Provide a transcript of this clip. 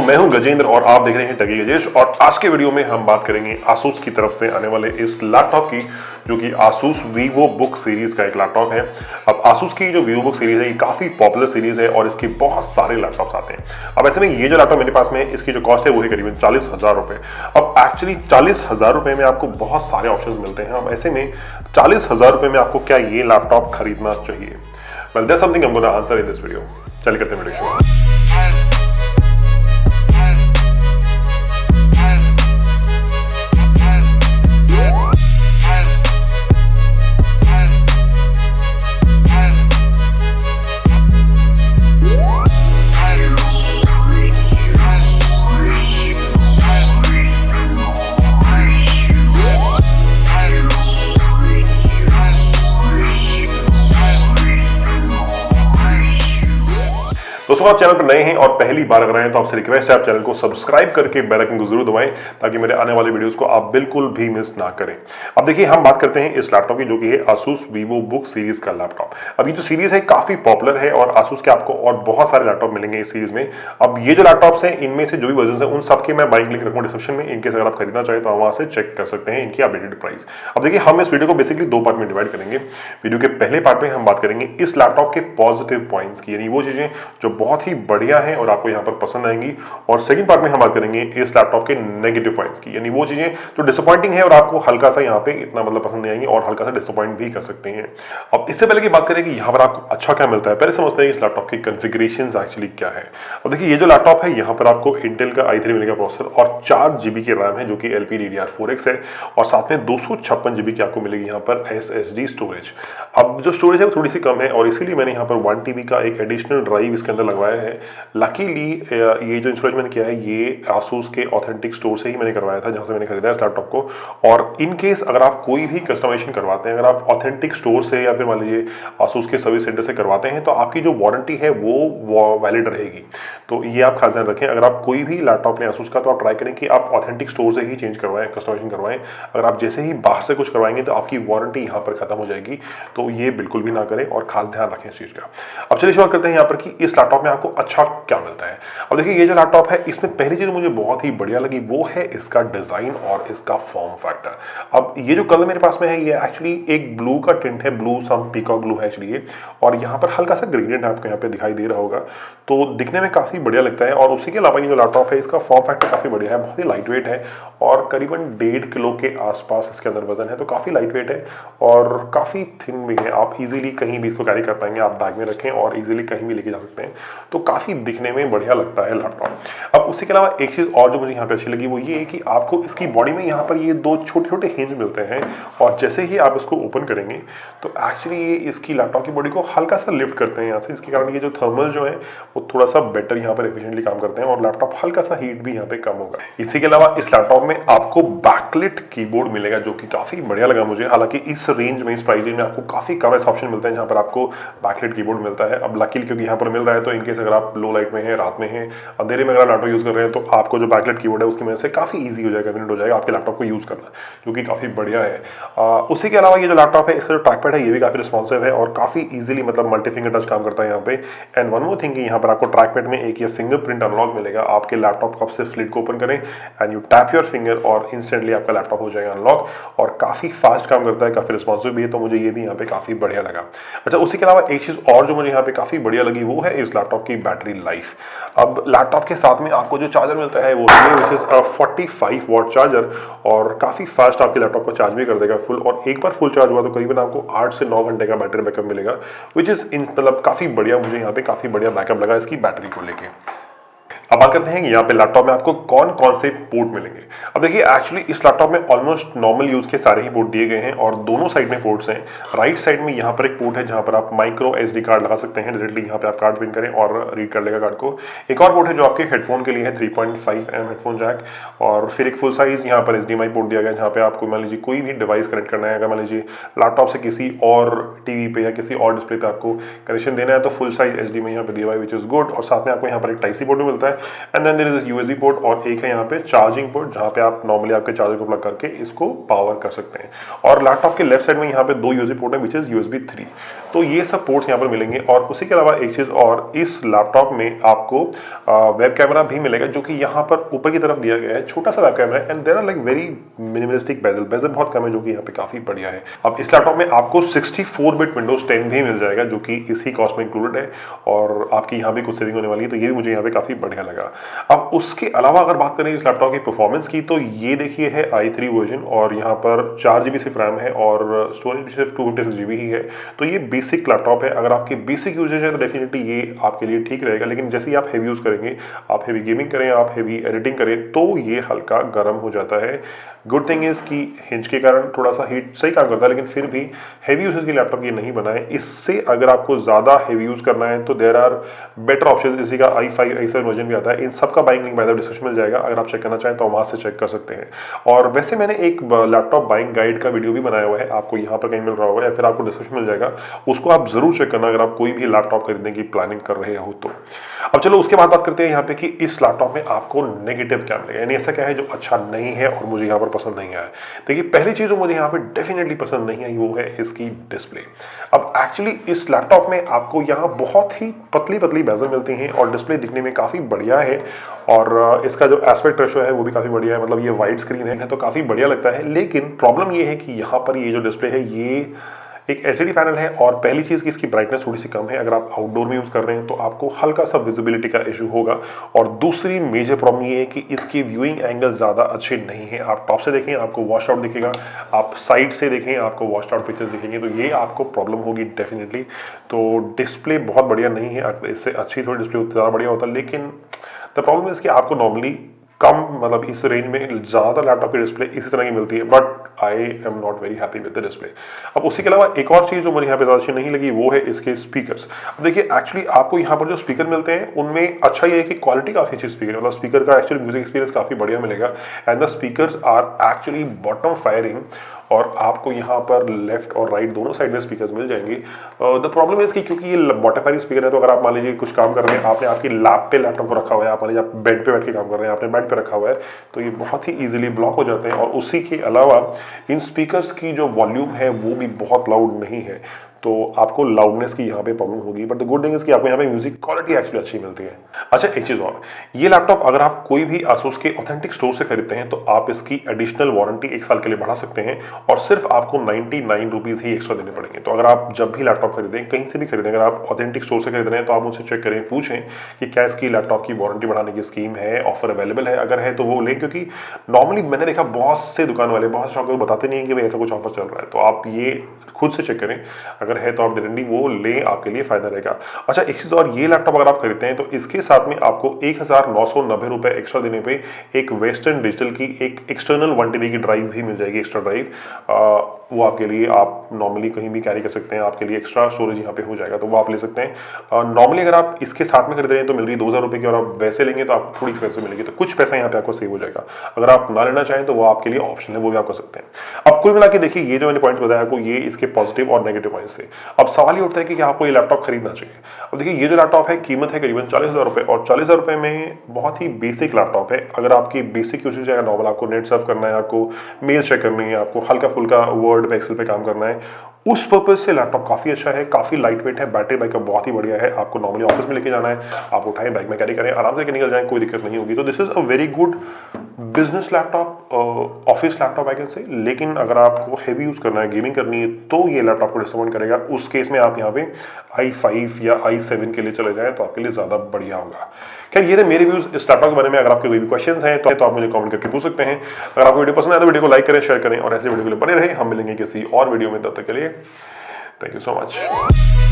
मैं हूं गजेंद्र और आप देख रहे हैं टेकी गजेश। और आज के वीडियो में हम बात करेंगे आसूस की तरफ से आने वाले इस लैपटॉप की, जो कि आसूस Vivobook सीरीज का एक लैपटॉप है। अब आसूस की जो Vivobook सीरीज है ये काफी पॉपुलर सीरीज है और इसके बहुत सारे लैपटॉप्स आते हैं। अब ऐसे में ये जो लैपटॉप मेरे पास में है, इसकी जो कॉस्ट है वो है करीबन 40,000 रुपए। अब एक्चुअली 40,000 रुपए में आपको बहुत सारे ऑप्शंस मिलते हैं। अब ऐसे में 40,000 रुपए में आपको क्या ये लैपटॉप खरीदना चाहिए? Well, that's something I'm going to answer in this video. चलिए करते हैं वीडियो शुरू। दोस्तों, आप चैनल पर नए हैं और पहली बार अगर आए हैं तो आपसे रिक्वेस्ट है आप चैनल को सब्सक्राइब करके बेल आइकन को जरूर दबाएं ताकि मेरे आने वाले वीडियोस को आप बिल्कुल भी मिस ना करें। अब देखिए, हम बात करते हैं इस लैपटॉप की, जो कि है आसूस Vivobook सीरीज का लैपटॉप। अब ये जो सीरीज है काफी पॉपुलर है और आसूस के आपको और बहुत सारे लैपटॉप मिलेंगे इस सीरीज में। अब ये जो लैपटॉप्स हैं, इनमें से जो भी वर्जन है उन सबके मैं बाइंग लिंक रखूंगा डिस्क्रिप्शन में। इनकेस अगर आप खरीदना चाहें तो आप वहां से चेक कर सकते हैं इनकी अपडेटेड प्राइस। अब देखिए, हम इस वीडियो को बेसिकली दो पार्ट में डिवाइड करेंगे। वीडियो के पहले पार्ट में हम बात करेंगे इस लैपटॉप के पॉजिटिव पॉइंट्स की, यानी वो चीजें जो बहुत ही बढ़िया है और आपको यहां पर पसंद आएंगी। और सेकंड पार्ट में हम बात करेंगे इस लैपटॉप के नेगेटिव पॉइंट्स की, यानी वो चीजें जो डिसअपॉइंटिंग है और आपको हल्का सा यहां पे इतना मतलब पसंद नहीं आएंगी और हल्का सा डिसअपॉइंट भी कर सकते हैं। अब इससे पहले की बात करें कि यहां पर आपको अच्छा क्या मिलता है, पहले समझते हैं इस लैपटॉप की कॉन्फ़िगरेशंस एक्चुअली क्या है। अब देखिए, ये जो लैपटॉप है यहां पर आपको इंटेल का i3 मिलेगा प्रोसेसर और 4 GB की रैम है, जो कि LPDDR4X है, और साथ में 256 GB की आपको मिलेगी यहां पर SSD स्टोरेज। अब जो स्टोरेज है वो थोड़ी सी कम है और इसीलिए मैंने यहां पर 1 TB का एक एडिशनल ड्राइव इसके अंदर लगवाया है। लकीली ये जो इंस्टॉलेशन मैंने किया है ये आसूस के ऑथेंटिक स्टोर से ही मैंने करवाया था, जहां से मैंने खरीदा इस लैपटॉप को। और इन केस अगर आप कोई भी कस्टमाइजेशन करवाते हैं, अगर आप ऑथेंटिक स्टोर से या फिर मान लीजिए आसूस के सर्विस सेंटर से करवाते हैं, तो आपकी जो वारंटी है वो वैलिड रहेगी। तो ये आप खास ध्यान रखें। अगर आप कोई भी लैपटॉप लें आसूस का तो आप ट्राई करें कि आप ऑथेंटिक स्टोर से ही चेंज करवाएं, कस्टमाइजेशन करवाएं। अगर आप जैसे ही बाहर से कुछ करवाएंगे तो आपकी वारंटी यहाँ पर खत्म हो जाएगी, तो ये बिल्कुल भी ना करें और खास ध्यान रखें इस चीज का। अब चलिए शुरू करते हैं यहाँ पर कि इस लैपटॉप में आपको अच्छा क्या मिलता है। अब देखिए, ये जो लैपटॉप है इसमें पहली चीज मुझे बहुत ही बढ़िया लगी वो है इसका डिजाइन और इसका फॉर्म फैक्टर। अब ये जो कलर मेरे पास में है ये एक्चुअली एक ब्लू का टिंट है, ब्लू सम पीकॉक ब्लू है एक्चुअली, और यहाँ पर हल्का सा ग्रेडियंट आपको यहाँ पे दिखाई दे रहा होगा, तो दिखने में काफी बढ़िया लगता है। और उसी के अलावा ये जो लैपटॉप है इसका फॉर्म फैक्टर काफी बढ़िया है, बहुत ही लाइट वेट है और करीबन 1.5 किलो के आसपास इसके अंदर वजन है, तो काफी लाइट वेट है और काफी थिन भी है। आप इजीली कहीं भी इसको कैरी कर पाएंगे, आप बैग में रखें और इजीली कहीं भी लेके जा सकते हैं, तो काफी दिखने में बढ़िया लगता है लैपटॉप। अब उसी के अलावा एक चीज और जो मुझे यहाँ पे अच्छी लगी वो ये है कि आपको इसकी बॉडी में यहाँ पर ये दो छोटे छोटे हिंज मिलते हैं और जैसे ही आप इसको ओपन करेंगे तो एक्चुअली ये इसकी लैपटॉप की बॉडी को हल्का सा लिफ्ट करते हैं यहाँ से, इसके कारण ये जो थर्मल जो है वो थोड़ा सा बेटर यहाँ पर एफिशिएंटली काम करते हैं और लैपटॉप हल्का सा हीट भी यहाँ पे कम होगा। इसी के अलावा इस लैपटॉप में आपको बैकलिट कीबोर्ड मिलेगा, जो कि काफी बढ़िया लगा मुझे। हालांकि इस रेंज में, इस प्राइस रेंज में आपको काफी कम ऐसे ऑप्शन मिलते हैं जहाँ पर आपको बैकलिट कीबोर्ड मिलता है। अब लकीली क्योंकि यहाँ पर मिल रहा है, तो इनकेस अगर आप लो लाइट में है, रात में है, अंधेरे में अगर आप लैपटॉप यूज कर रहे हैं, तो आपको जो बैकलाइट कीबोर्ड है उसकी वजह से काफी इजी हो जाएगा, कन्वीनियंट हो जाएगा आपके लैपटॉप को यूज करना, जो कि काफी बढ़िया है। उसी के अलावा ये जो लैपटॉप है इसका जो ट्रैकपैड है ये भी काफी रिस्पॉन्सिव है और काफी इजीली मतलब मल्टी फिंगर टच काम करता है यहाँ पे। एंड वन मोर थिंग, यहाँ पर आपको ट्रैकपैड में एक ये फिंगरप्रिंट अनलॉक मिलेगा। आपके लैपटॉप को आपसे फ्लिट को ओपन करें and you tap your finger और इंस्टेंटली आपका लैपटॉप हो जाएगा अनलॉक, और काफी फास्ट काम करता है, काफी रिस्पॉन्सिव भी है, तो मुझे ये भी यहाँ पे काफी बढ़िया लगा। अच्छा, उसी के अलावा एक चीज और जो मुझे यहाँ पे काफी बढ़िया लगी वो है इस लैपटॉप की बैटरी लाइफ। अब लैपटॉप के साथ में आपको जो चार्जर मिलता है वो है विच इज 45 वॉट चार्जर, और काफी फास्ट आपके लैपटॉप को चार्ज भी कर देगा फुल, और एक बार फुल चार्ज हुआ तो करीबन आपको 8 से 9 घंटे का बैटरी बैकअप मिलेगा, विच इज मतलब काफी बढ़िया। मुझे यहाँ पे काफी बढ़िया बैकअप लगा इसकी बैटरी को लेके। अब बात करते हैं कि यहाँ पे लैपटॉप में आपको कौन कौन से पोर्ट मिलेंगे। अब देखिए, एक्चुअली इस लैपटॉप में ऑलमोस्ट नॉर्मल यूज के सारे ही पोर्ट दिए गए हैं और दोनों साइड में पोर्ट्स हैं। राइट साइड में यहाँ पर एक पोर्ट है जहाँ पर आप माइक्रो SD कार्ड लगा सकते हैं, डायरेक्टली यहाँ पे आप कार्ड पिन करें और रीड कर लेगा कार्ड को। एक और पोर्ट है जो आपके हेडफोन के लिए है, 3.5mm हेडफोन जैक, और फिर एक फुल साइज यहाँ पर HDMI पोर्ट दिया गया जहाँ पे आपको मान लीजिए कोई भी डिवाइस कनेक्ट करना है, अगर मान लीजिए लैपटॉप से किसी और टीवी पे या किसी और डिस्प्ले पे आपको कनेक्शन देना है तो फुल साइज HDMI यहाँ पे दिया हुआ है, विच इज गुड। और साथ में आपको यहाँ पर एक टाइप सी पोर्ट भी मिलता है and then there is USB port और एक है यहाँ पे चार्जिंग पोर्ट, जहाँ पे आप नॉर्मली आपके चार्जर को प्लग करके इसको पावर कर सकते हैं। और लैपटॉप के लेफ्ट साइड में यहाँ पे 2 यूएसबी पोर्ट है विच इज यूएसबी 3। तो ये सब पोर्ट्स यहाँ पर मिलेंगे। और उसी के अलावा एक चीज और, इस लैपटॉप में आपको वेब कैमरा भी मिलेगा, जो कि यहाँ पर ऊपर की तरफ दिया गया है, छोटा सा वेब कैमरा है। And there are like very minimalistic bezel बहुत कम है, जो कि यहाँ पे काफी बढ़िया है। अब इस लैपटॉप में आपको 64 बिट विंडोज 10 भी मिल जाएगा, जो कि इसी कॉस्ट में इंक्लूडेड है, और आपकी यहाँ भी कुछ सेविंग होने वाली है। तो ये भी मुझे यहाँ पे काफी बढ़िया लगा। अब उसके अलावा अगर बात करें इस लैपटॉप की परफॉर्मेंस की, तो ये देखिए है i3 वर्जन, और यहाँ पर 4GB सिर्फ रैम है और स्टोरेज भी सिर्फ 256GB ही है। तो ये बेसिक लैपटॉप है। अगर आपकी बेसिक यूजेज है तो डेफिनेटली ये आपके लिए ठीक रहेगा, लेकिन जैसे ही आप हेवी यूज करेंगे, आप हेवी गेमिंग करें, आप हेवी एडिटिंग करें, तो ये हल्का गर्म हो जाता है। गुड थिंग इज कि हिंज के कारण थोड़ा सा हीट सही काम करता है, लेकिन फिर भी हेवी यूजेज के लैपटॉप ये नहीं बनाए। इससे अगर आपको ज्यादा हेवी यूज करना है तो देयर आर बेटर ऑप्शंस। इसी का i5 i7 वर्जन भी आता है। इन सब का buying link by the description मिल जाएगा, अगर आप चेक करना चाहें तो वहां से चेक कर सकते हैं। और वैसे मैंने एक लैपटॉप बाइंग गाइड का वीडियो भी बनाया हुआ है, आपको यहाँ पर कहीं मिल रहा होगा या फिर आपको डिस्क्रिप्शन मिल जाएगा, उसको आप जरूर चेक करना अगर आप कोई भी लैपटॉप खरीदने की प्लानिंग कर रहे हो तो। अब चलो उसके बाद बात करते हैं यहाँ पे कि इस लैपटॉप में आपको नेगेटिव क्या मिलेगा, यानी ऐसा क्या है जो अच्छा नहीं है और मुझे यहाँ पर पसंद नहीं आया। देखिए, पहली चीज जो मुझे यहाँ पे डेफिनेटली पसंद नहीं आई वो है इसकी डिस्प्ले। अब एक्चुअली इस लैपटॉप में आपको यहाँ बहुत ही पतली पतली बेजल मिलती हैं और डिस्प्ले दिखने में काफी बढ़िया है, और इसका जो एस्पेक्ट रेशो है वो भी काफी बढ़िया है। मतलब ये वाइड स्क्रीन है तो काफी बढ़िया लगता है। लेकिन प्रॉब्लम ये है कि यहाँ पर ये जो डिस्प्ले है ये एक एलसीडी पैनल है, और पहली चीज कि इसकी ब्राइटनेस थोड़ी सी कम है। अगर आप आउटडोर में यूज कर रहे हैं तो आपको हल्का सा विजिबिलिटी का इशू होगा। और दूसरी मेजर प्रॉब्लम ये है कि इसकी व्यूइंग एंगल ज्यादा अच्छे नहीं है। आप टॉप से देखें आपको वॉश आउट दिखेगा, आप साइड से देखें आपको वॉश आउट पिक्चर्स दिखेंगे, तो ये आपको प्रॉब्लम होगी डेफिनेटली। तो डिस्प्ले बहुत बढ़िया नहीं है, इससे अच्छी थोड़ी डिस्प्ले होती ज्यादा बढ़िया होता, लेकिन द प्रॉब्लम इज कि आपको नॉर्मली कम, मतलब इस रेंज में ज्यादा लैपटॉप की डिस्प्ले इसी तरह की मिलती है, but I am not very happy with the display. अब उसी के अलावा एक और चीज जो मुझे यहाँ पे ज्यादा अच्छी नहीं लगी वो है इसके स्पीकर्स। अब देखिए, एक्चुअली आपको यहाँ पर जो स्पीकर मिलते हैं उनमें अच्छा ये है कि क्वालिटी काफी अच्छी स्पीकर है, मतलब स्पीकर का एक्चुअली म्यूजिक एक्सपीरियंस काफी बढ़िया मिलेगा। And the speakers are actually bottom firing, और आपको यहाँ पर लेफ्ट और राइट दोनों साइड में स्पीकर्स मिल जाएंगे। द प्रॉब्लम है कि क्योंकि ये बॉटम फायरिंग स्पीकर है, तो अगर आप मान लीजिए कुछ काम कर रहे हैं, आपने आपकी लैप पे लैपटॉप को रखा हुआ है, आप मान लीजिए आप बेड पे बैठ के काम कर रहे हैं, आपने बेड पे रखा हुआ है, तो ये बहुत ही इजीली ब्लॉक हो जाते हैं। और उसी के अलावा इन स्पीकर्स की जो वॉल्यूम है वो भी बहुत लाउड नहीं है, तो आपको लाउडनेस की यहाँ पे प्रॉब्लम होगी। But the good thing is कि आपको यहाँ पे म्यूजिक क्वालिटी एक्चुअली अच्छी मिलती है। अच्छा, एक चीज और, ये लैपटॉप अगर आप कोई भी ASUS के ऑथेंटिक स्टोर से खरीदते हैं तो आप इसकी एडिशनल वारंटी 1 साल के लिए बढ़ा सकते हैं, और सिर्फ आपको 99 रुपीज ही एक्स्ट्रा देने पड़ेंगे। तो अगर आप जब भी लैपटॉप खरीदें, कहीं से भी खरीदें, अगर आप ऑथेंटिक स्टोर से खरीद रहे हैं तो आप मुझसे चेक करें, पूछें कि क्या इसकी लैपटॉप की वारंटी बढ़ाने की स्कीम है, ऑफर अवेलेबल है। अगर है तो वो लें, क्योंकि नॉर्मली मैंने देखा बहुत से दुकान वाले, बहुत शॉप बताते नहीं है कि भाई ऐसा कुछ ऑफर चल रहा है। तो आप ये खुद से चेक करें, अगर है तो आप डायरेक्टली वो लें, आपके लिए फायदा रहेगा। अच्छा, एक चीज और, ये लैपटॉप अगर आप खरीदते हैं तो इसके साथ में आपको 1990 रुपए एक्स्ट्रा देने पे एक वेस्टर्न डिजिटल की एक एक्सटर्नल 1 TB की ड्राइव भी मिल जाएगी, एक्स्ट्रा ड्राइव। वो आपके लिए, आप नॉर्मली कहीं भी कैरी कर सकते हैं, आपके लिए एक्स्ट्रा स्टोरेज यहाँ पे हो जाएगा, तो वो आप ले सकते हैं। नॉर्मली अगर आप इसके साथ में खरीद रहे हैं तो मिल रही 2000 रुपए की, और आप वैसे लेंगे तो आपको थोड़ी एक्सपेंसिव मिलेगी, तो कुछ पैसा यहाँ पे आपको सेव हो जाएगा। अगर आप ना लेना चाहें तो वो आपके लिए ऑप्शन है, वो भी आप कर सकते हैं। अब कुल मिला के देखिए, ये जो मैंने पॉइंट बताया आपको, ये इसके पॉजिटिव और नेगेटिव पॉइंट्स थे। अब सवाल ये उठता है कि क्या आपको ये लैपटॉप खरीदना चाहिए। अब देखिए, ये जो लैपटॉप है, कीमत है करीबन 40,000 रुपए, और 40,000 रुपए में बहुत ही बेसिक लैपटॉप है। अगर आपकी बेसिक यूसेज है, नॉर्मल आपको नेट सर्फ करना है, आपको मेल चेक करनी है, आपको हल्का फुल्का वर्ड पे, एक्सेल पे काम करना है, उस पर्पज से लैपटॉप काफी अच्छा है, काफी लाइट वेट है, बैटरी बैकअप बहुत ही बढ़िया है। आपको नॉर्मली ऑफिस में लेके जाना है, आप उठाएं, बैग में कैरी करें, आराम से निकल जाएं, कोई दिक्कत नहीं होगी। तो this is a very good business laptop, office laptop I can say. लेकिन अगर आपको हेवी यूज करना है, गेमिंग करनी है, तो ये लैपटॉप को डिसअपॉइंट करेगा। उस केस में आप यहाँ पे i5 या i7 के लिए चले जाएं तो आपके लिए ज्यादा बढ़िया होगा। खैर, ये थे मेरे व्यूज इस लैपटॉप के बारे में। अगर आपके कोई भी क्वेश्चंस हैं तो आप मुझे कमेंट करके पूछ सकते हैं। अगर आपको वीडियो पसंद आए तो वीडियो को लाइक करें, शेयर करें, और ऐसे वीडियो के लिए बने रहे। हम मिलेंगे किसी और वीडियो में, तब तक के लिए थैंक यू सो मच।